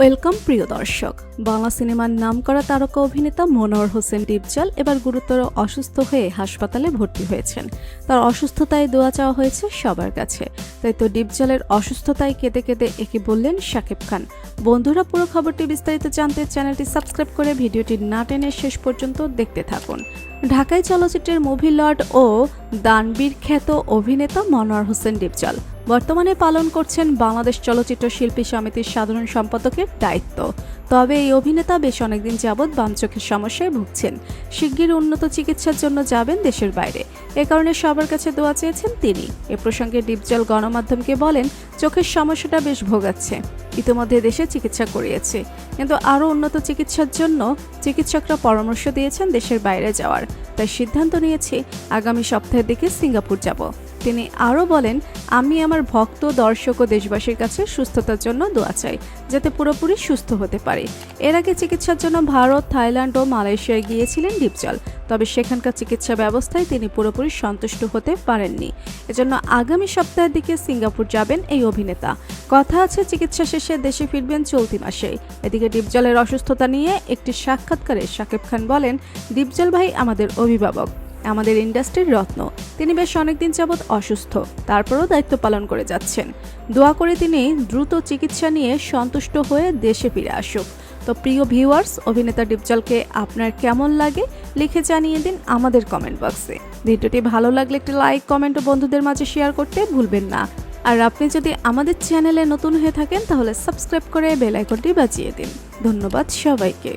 Welcome প্রিয় দর্শক। বাংলা সিনেমার নামকরা তারকা অভিনেতা মনোয়ার হোসেন ডিপজল এবার গুরুতর অসুস্থ হয়ে হাসপাতালে ভর্তি হয়েছেন। তার অসুস্থতায় দোয়া চাওয়া হয়েছে সবার কাছে। তাই তো ডিপজলের অসুস্থতায় কেঁদে কেঁদে একে বললেন শাকিব খান। বন্ধুরা, পুরো খবরটি বিস্তারিত জানতে চ্যানেলটি সাবস্ক্রাইব করে ভিডিওটি না টেনে শেষ পর্যন্ত দেখতে থাকুন। ঢাকাই চলচ্চিত্রের মুভি লর্ড ও দানবীর খ্যাত অভিনেতা মনোয়ার হোসেন ডিপজল বর্তমানে পালন করছেন বাংলাদেশ চলচ্চিত্র শিল্পী সমিতির সাধারণ সম্পাদকের দায়িত্ব। তবে এই অভিনেতা বেশ অনেকদিন যাবৎ বাম চোখের সমস্যায় ভুগছেন। শিগগির উন্নত চিকিৎসার জন্য যাবেন দেশের বাইরে। এ কারণে সবার কাছে দোয়া চেয়েছেন তিনি। এ প্রসঙ্গে ডিপজল গণমাধ্যমকে বলেন, চোখের সমস্যাটা বেশ ভোগাচ্ছে, ইতিমধ্যে দেশে চিকিৎসা করিয়েছে, কিন্তু আরও উন্নত চিকিৎসার জন্য চিকিৎসকরা পরামর্শ দিয়েছেন দেশের বাইরে যাওয়ার। তাই সিদ্ধান্ত নিয়েছি আগামী সপ্তাহের দিকে সিঙ্গাপুর যাব। তিনি আরও বলেন, আমি আমার ভক্ত, দর্শক ও দেশবাসীর কাছে সুস্থতার জন্য দোয়া চাই, যাতে পুরোপুরি সুস্থ হতে পারে। এর আগে চিকিৎসার জন্য ভারত, থাইল্যান্ড ও মালয়েশিয়ায় গিয়েছিলেন ডিপজল। তবে সেখানকার চিকিৎসা ব্যবস্থায় তিনি পুরোপুরি সন্তুষ্ট হতে পারেননি। এজন্য আগামী সপ্তাহের দিকে সিঙ্গাপুর যাবেন এই অভিনেতা। কথা আছে চিকিৎসা শেষে দেশে ফিরবেন চলতি মাসেই। এদিকে ডিপজলের অসুস্থতা নিয়ে একটি সাক্ষাৎকারে শাকিব খান বলেন, ডিপজল ভাই আমাদের অভিভাবক, আমাদের ইন্ডাস্ট্রির রত্ন। তিনি বেশ অনেকদিন যাবৎ অসুস্থ, তারপরও দায়িত্ব পালন করে যাচ্ছেন। দোয়া করে তিনি দ্রুত চিকিৎসা নিয়ে সন্তুষ্ট হয়ে দেশে ফিরে আসুক। তো প্রিয় ভিউয়ার্স, অভিনেতা ডিপজলকে আপনার কেমন লাগে লিখে জানিয়ে দিন আমাদের কমেন্ট বক্সে। ভিডিওটি ভালো লাগলে একটি লাইক, কমেন্ট ও বন্ধুদের মাঝে শেয়ার করতে ভুলবেন না। আর আপনি যদি আমাদের চ্যানেলে নতুন হয়ে থাকেন তাহলে সাবস্ক্রাইব করে বেল আইকনটি বাজিয়ে দিন। ধন্যবাদ সবাইকে।